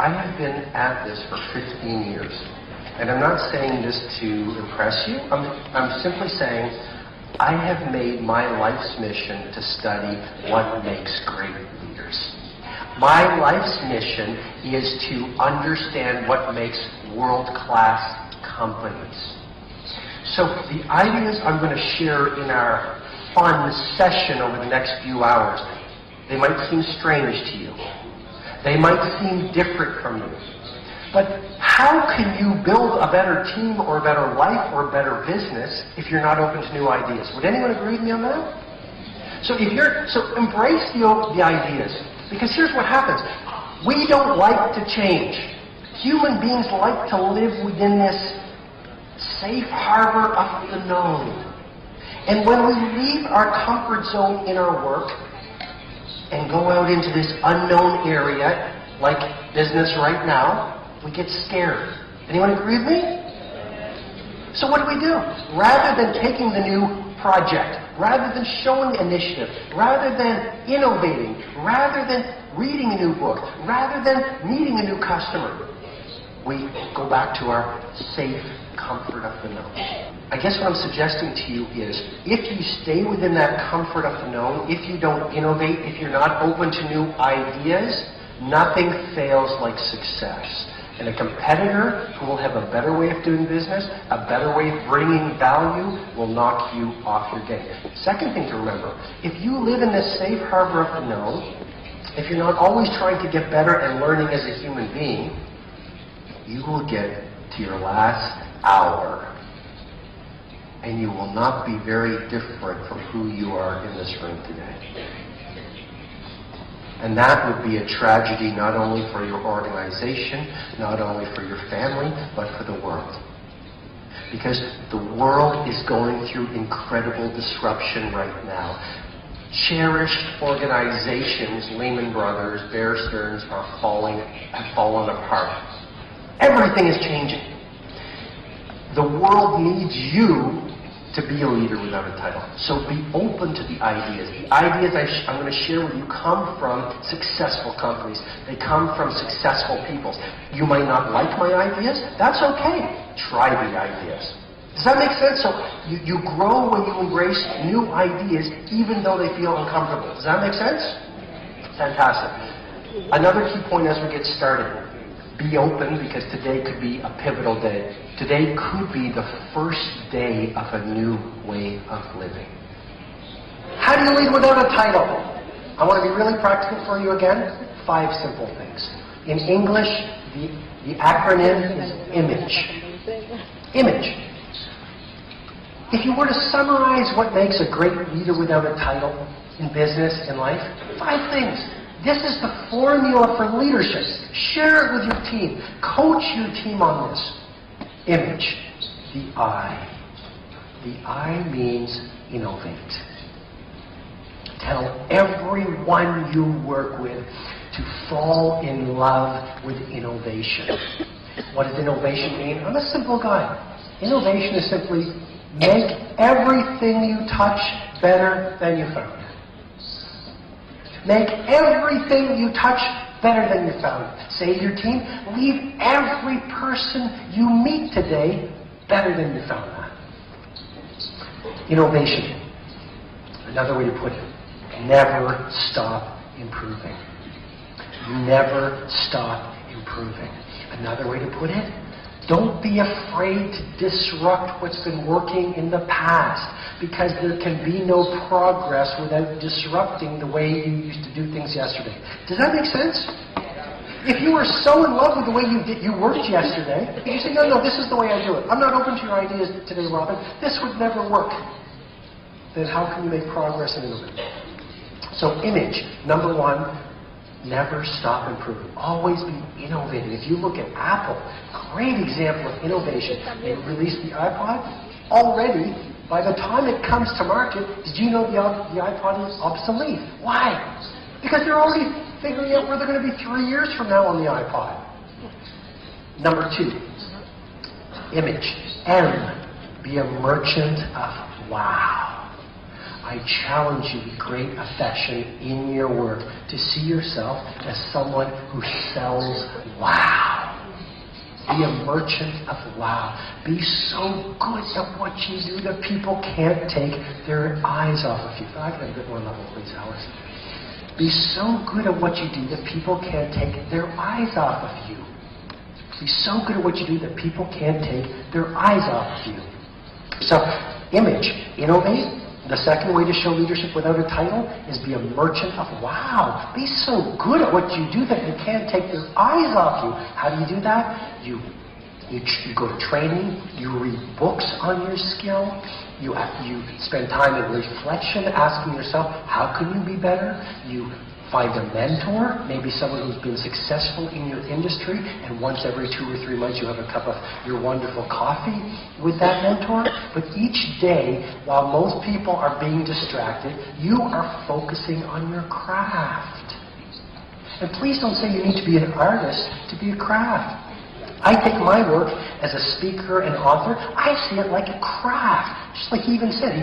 I have been at this for 15 years. And I'm not saying this to impress you. I'm simply saying I have made my life's mission to study what makes great leaders. My life's mission is to understand what makes world-class companies. So the ideas I'm going to share in our fun session over the next few hours, they might seem strange to you. They might seem different from you. But how can you build a better team or a better life or a better business if you're not open to new ideas? Would anyone agree with me on that? So embrace the ideas. Because here's what happens. We don't like to change. Human beings like to live within this safe harbor of the known. And when we leave our comfort zone in our work and go out into this unknown area, like business right now, we get scared. Anyone agree with me? So what do? Rather than taking the new project, rather than showing initiative, rather than innovating, rather than reading a new book, rather than meeting a new customer, we go back to our safe comfort of the known. I guess what I'm suggesting to you is, if you stay within that comfort of the known, if you don't innovate, if you're not open to new ideas, nothing fails like success. And a competitor who will have a better way of doing business, a better way of bringing value, will knock you off your game. Second thing to remember, if you live in this safe harbor of the known, if you're not always trying to get better and learning as a human being, you will get to your last hour and you will not be very different from who you are in this room today. And that would be a tragedy not only for your organization, not only for your family, but for the world. Because the world is going through incredible disruption right now. Cherished organizations, Lehman Brothers, Bear Stearns, have fallen apart. Everything is changing. The world needs you to be a leader without a title. So be open to the ideas. The ideas I'm going to share with you come from successful companies. They come from successful people. You might not like my ideas. That's okay. Try the ideas. Does that make sense? So you grow when you embrace new ideas, even though they feel uncomfortable. Does that make sense? Fantastic. Another key point as we get started. Be open, because today could be a pivotal day. Today could be the first day of a new way of living. How do you lead without a title? I want to be really practical for you again. 5 simple things. In English, the acronym is IMAGE. IMAGE. If you were to summarize what makes a great leader without a title in business and life, 5 things. This is the formula for leadership. Share it with your team. Coach your team on this. Image. The I. The I means innovate. Tell everyone you work with to fall in love with innovation. What does innovation mean? I'm a simple guy. Innovation is simply make everything you touch better than you found it. Make everything you touch better than you found it. Say to your team, leave every person you meet today better than you found that. Innovation. Another way to put it, never stop improving. Never stop improving. Another way to put it, don't be afraid to disrupt what's been working in the past, because there can be no progress without disrupting the way you used to do things yesterday. Does that make sense? If you were so in love with the way you worked yesterday, if you say, no, this is the way I do it. I'm not open to your ideas today, Robin. This would never work. Then how can you make progress and innovate? So image, number 1, never stop improving. Always be innovating. If you look at Apple, great example of innovation. They released the iPod. Already, by the time it comes to market, did you know the iPod is obsolete? Why? Because they're already figuring out where they're going to be 3 years from now on the iPod. Number 2, image. M, be a merchant of wow. I challenge you with great affection in your work to see yourself as someone who sells wow. Be a merchant of wow. Be so good at what you do that people can't take their eyes off of you. I can have a bit more level, please, Alice. Be so good at what you do that people can't take their eyes off of you. Be so good at what you do that people can't take their eyes off of you. So, image, innovate. The second way to show leadership without a title is be a merchant of wow. Be so good at what you do that you can't take their eyes off you. How do you do that? You go to training, you read books on your skill, you spend time in reflection asking yourself, how can you be better? You find a mentor, maybe someone who's been successful in your industry, and once every 2 or 3 months you have a cup of your wonderful coffee with that mentor. But each day, while most people are being distracted, you are focusing on your craft. And please don't say you need to be an artist to be a craft. I take my work as a speaker and author, I see it like a craft. Just like he even said,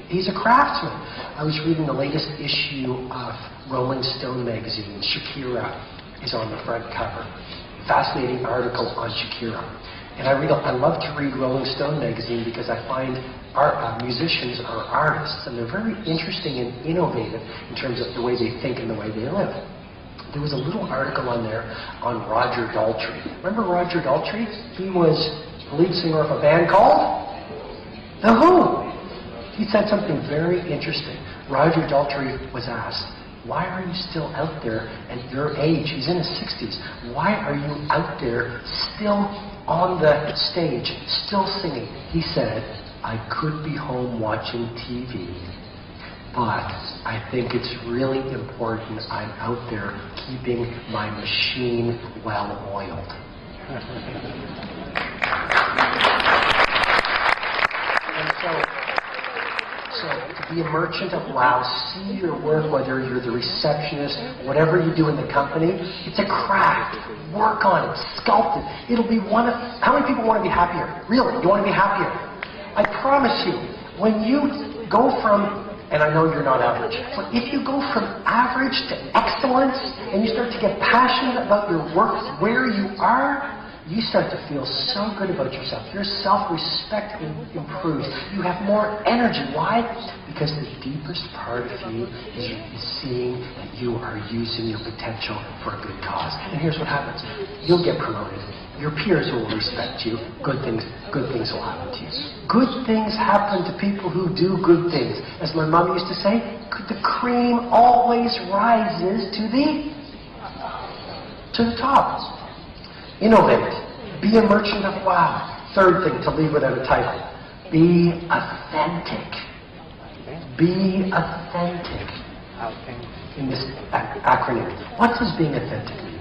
he's a craftsman. I was reading the latest issue of Rolling Stone magazine. Shakira is on the front cover. Fascinating article on Shakira. And I love to read Rolling Stone magazine because I find musicians are artists, and they're very interesting and innovative in terms of the way they think and the way they live. There was a little article on there on Roger Daltrey. Remember Roger Daltrey? He was the lead singer of a band called The Who. He said something very interesting. Roger Daltrey was asked, why are you still out there at your age? He's in his 60s. Why are you out there still on the stage, still singing? He said, I could be home watching TV, but I think it's really important I'm out there keeping my machine well oiled. And so to be a merchant of wow, see your work, whether you're the receptionist, whatever you do in the company, it's a craft. Work on it, sculpt it. It'll be how many people want to be happier? Really, you want to be happier? I promise you, when you go from, and I know you're not average, but if you go from average to excellence and you start to get passionate about your work, where you are, you start to feel so good about yourself. Your self-respect improves. You have more energy. Why? Because the deepest part of you is seeing that you are using your potential for a good cause. And here's what happens. You'll get promoted. Your peers will respect you. Good things will happen to you. Good things happen to people who do good things. As my mom used to say, the cream always rises to the top. Innovate. Be a merchant of wow. Third thing to leave without a title. Be authentic. Be authentic. In this acronym. What does being authentic mean?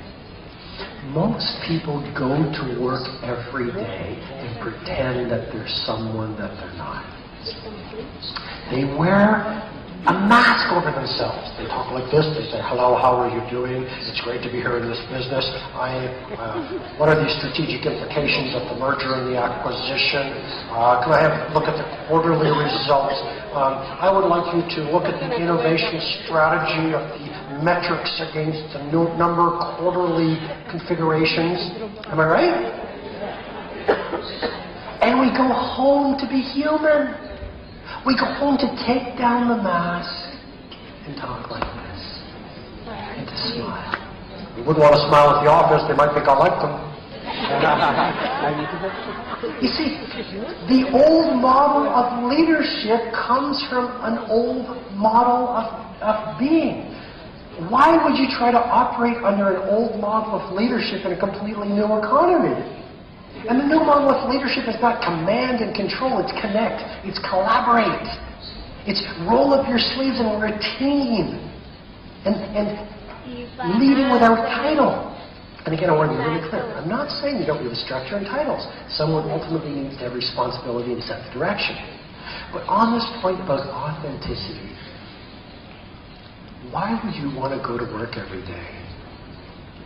Most people go to work every day and pretend that they're someone that they're not. They wear a mask over themselves. They talk like this. They say, hello, how are you doing? It's great to be here in this business. What are the strategic implications of the merger and the acquisition? Can I have a look at the quarterly results? I would like you to look at the innovation strategy of the metrics against the number quarterly configurations. Am I right? And we go home to be human. We go home to take down the mask and talk like this. And to smile. We wouldn't want to smile at the office. They might think I like them. You see, the old model of leadership comes from an old model of being. Why would you try to operate under an old model of leadership in a completely new economy? And the new model of leadership is not command and control, it's connect, it's collaborate. It's roll up your sleeves and we're a team. And leading without title. And again, I want to be really clear. I'm not saying you don't need a structure and titles. Someone ultimately needs to have responsibility and set the direction. But on this point about authenticity, why would you want to go to work every day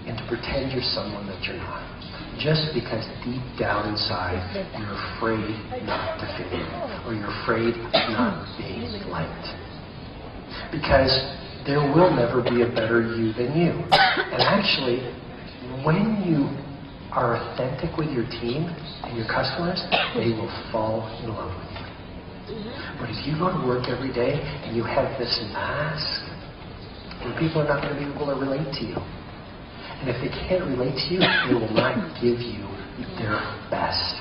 and to pretend you're someone that you're not? Just because deep down inside you're afraid not to fit in, or you're afraid of not being liked. Because there will never be a better you than you. And actually, when you are authentic with your team and your customers, they will fall in love with you. But if you go to work every day and you have this mask, then people are not going to be able to relate to you. And if they can't relate to you, they will not give you their best.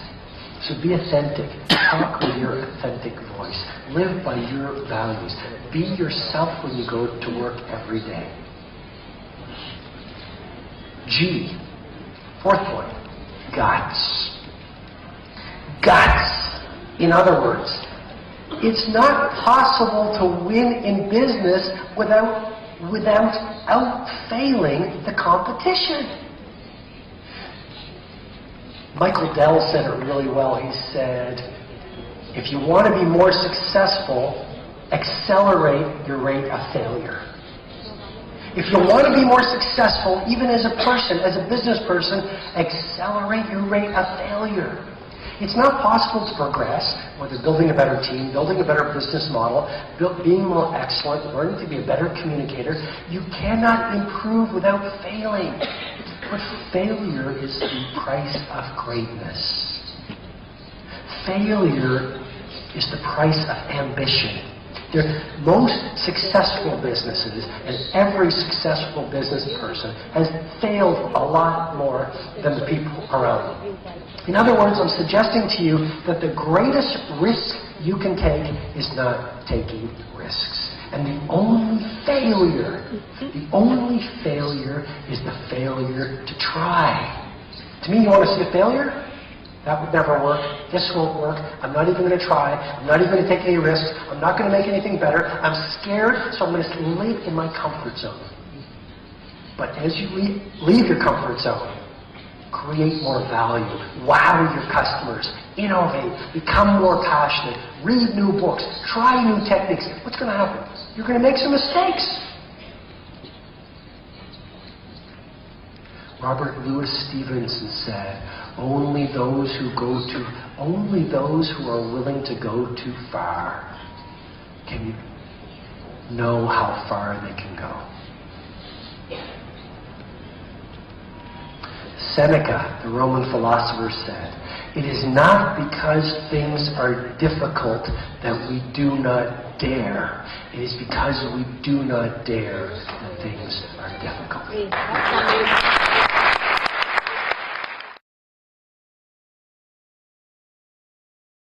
So be authentic. Talk with your authentic voice. Live by your values. Be yourself when you go to work every day. G. Fourth point. Guts. Guts. In other words, it's not possible to win in business without out-failing the competition. Michael Dell said it really well. He said, if you want to be more successful, accelerate your rate of failure. If you want to be more successful, even as a person, as a business person, accelerate your rate of failure. It's not possible to progress, whether building a better team, building a better business model, being more excellent, learning to be a better communicator. You cannot improve without failing. But failure is the price of greatness. Failure is the price of ambition. Most successful businesses, and every successful business person, has failed a lot more than the people around them. In other words, I'm suggesting to you that the greatest risk you can take is not taking risks. And the only failure is the failure to try. To me, you want to see a failure? That would never work. This won't work. I'm not even going to try. I'm not even going to take any risks. I'm not going to make anything better. I'm scared, so I'm going to live in my comfort zone. But as you leave your comfort zone, create more value. Wow your customers. Innovate. Become more passionate. Read new books. Try new techniques. What's going to happen? You're going to make some mistakes. Robert Louis Stevenson said, only those who are willing to go too far can know how far they can go. Seneca, the Roman philosopher, said, it is not because things are difficult that we do not dare. It is because we do not dare that things are difficult.